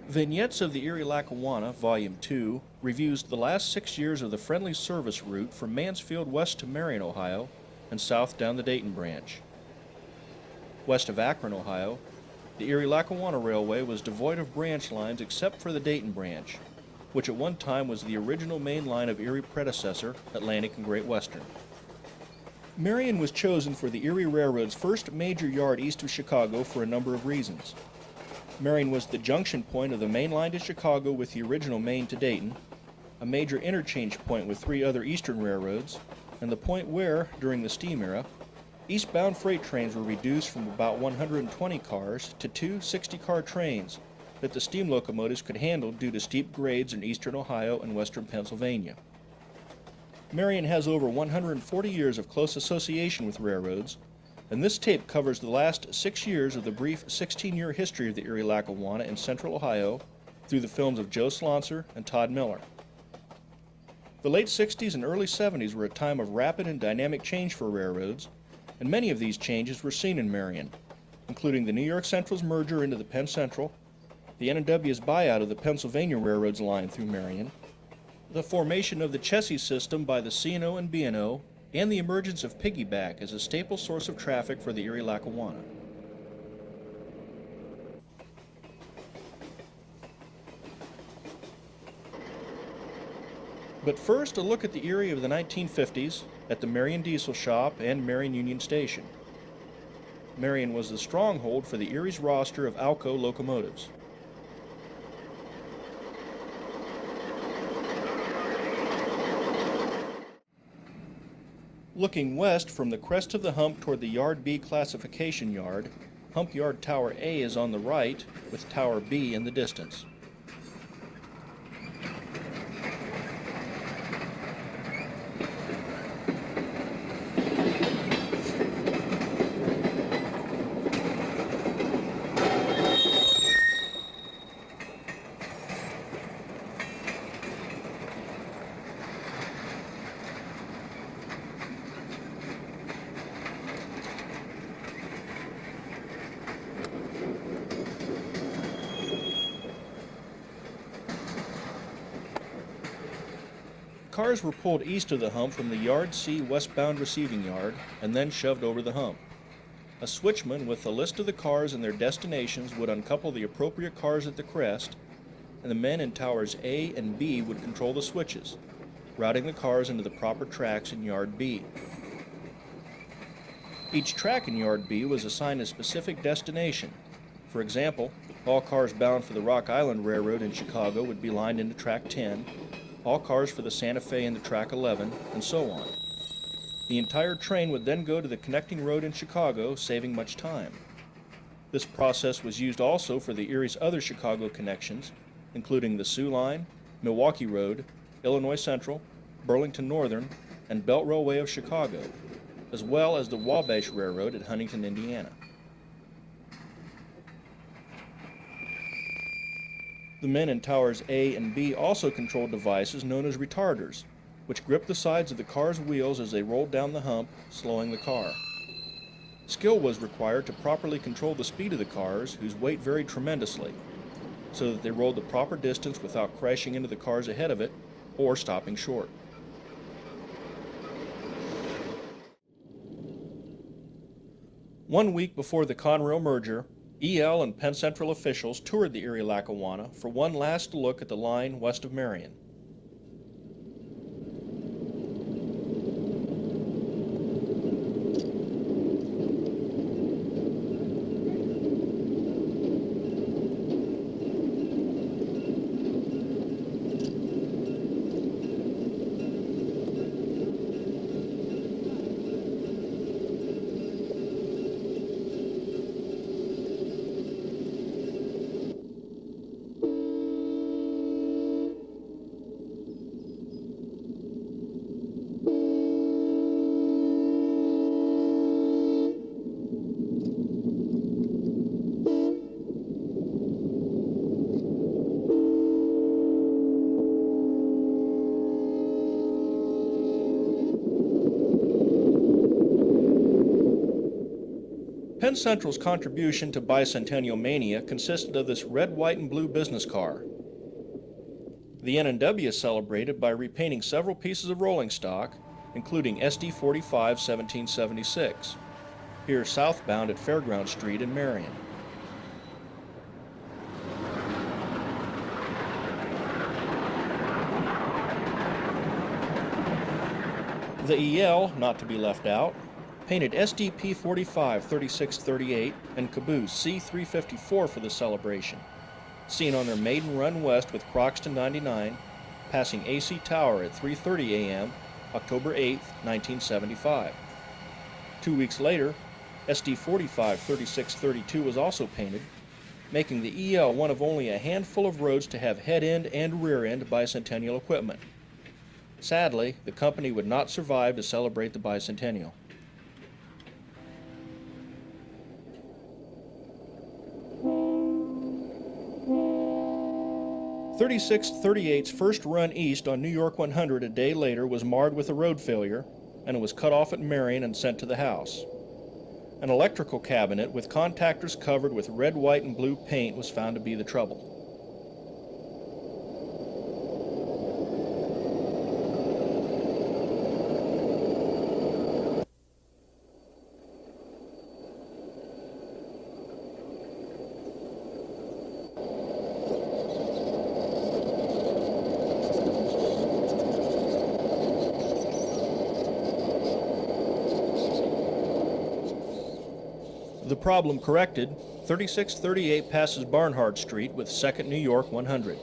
Vignettes of the Erie Lackawanna Volume 2 reviews the last 6 years of the friendly service route from Mansfield west to Marion, Ohio, and south down the Dayton Branch. West of Akron, Ohio, the Erie Lackawanna Railway was devoid of branch lines except for the Dayton Branch, which at one time was the original main line of Erie predecessor, Atlantic and Great Western. Marion was chosen for the Erie Railroad's first major yard east of Chicago for a number of reasons. Marion was the junction point of the main line to Chicago with the original main to Dayton, a major interchange point with 3 other eastern railroads, and the point where, during the steam era, eastbound freight trains were reduced from about 120 cars to 2 60-car trains that the steam locomotives could handle due to steep grades in eastern Ohio and western Pennsylvania. Marion has over 140 years of close association with railroads, and this tape covers the last 6 years of the brief 16-year history of the Erie Lackawanna in central Ohio through the films of Joe Slonser and Todd Miller. The late 60s and early 70s were a time of rapid and dynamic change for railroads, and many of these changes were seen in Marion, including the New York Central's merger into the Penn Central, the N&W's buyout of the Pennsylvania Railroad's line through Marion, the formation of the Chessie System by the C&O and B&O, and the emergence of piggyback as a staple source of traffic for the Erie Lackawanna. But first, a look at the Erie of the 1950s, at the Marion Diesel Shop and Marion Union Station. Marion was the stronghold for the Erie's roster of Alco locomotives. Looking west from the crest of the hump toward the Yard B classification yard, Hump Yard Tower A is on the right, with Tower B in the distance. Cars were pulled east of the hump from the Yard C westbound receiving yard and then shoved over the hump. A switchman with a list of the cars and their destinations would uncouple the appropriate cars at the crest, and the men in Towers A and B would control the switches, routing the cars into the proper tracks in Yard B. Each track in Yard B was assigned a specific destination. For example, all cars bound for the Rock Island Railroad in Chicago would be lined into Track 10, all cars for the Santa Fe into Track 11, and so on. The entire train would then go to the connecting road in Chicago, saving much time. This process was used also for the Erie's other Chicago connections, including the Sioux Line, Milwaukee Road, Illinois Central, Burlington Northern, and Belt Railway of Chicago, as well as the Wabash Railroad at Huntington, Indiana. The men in Towers A and B also controlled devices known as retarders, which gripped the sides of the car's wheels as they rolled down the hump, slowing the car. Skill was required to properly control the speed of the cars, whose weight varied tremendously, so that they rolled the proper distance without crashing into the cars ahead of it or stopping short. One week before the Conrail merger, EL and Penn Central officials toured the Erie Lackawanna for one last look at the line west of Marion. Penn Central's contribution to Bicentennial mania consisted of this red, white, and blue business car. The N&W celebrated by repainting several pieces of rolling stock, including SD-45 1776, here southbound at Fairground Street in Marion. The EL, not to be left out, painted SDP-45 3638 and caboose C-354 for the celebration, seen on their maiden run west with Croxton 99, passing AC Tower at 3:30 a.m., October 8, 1975. 2 weeks later, SD-45 3632 was also painted, making the EL one of only a handful of roads to have head-end and rear-end Bicentennial equipment. Sadly, the company would not survive to celebrate the Bicentennial. .3638's first run east on New York 100 a day later was marred with a road failure, and it was cut off at Marion and sent to the house. An electrical cabinet with contactors covered with red, white, and blue paint was found to be the trouble. The problem corrected, 3638 passes Barnhart Street with 2nd New York 100.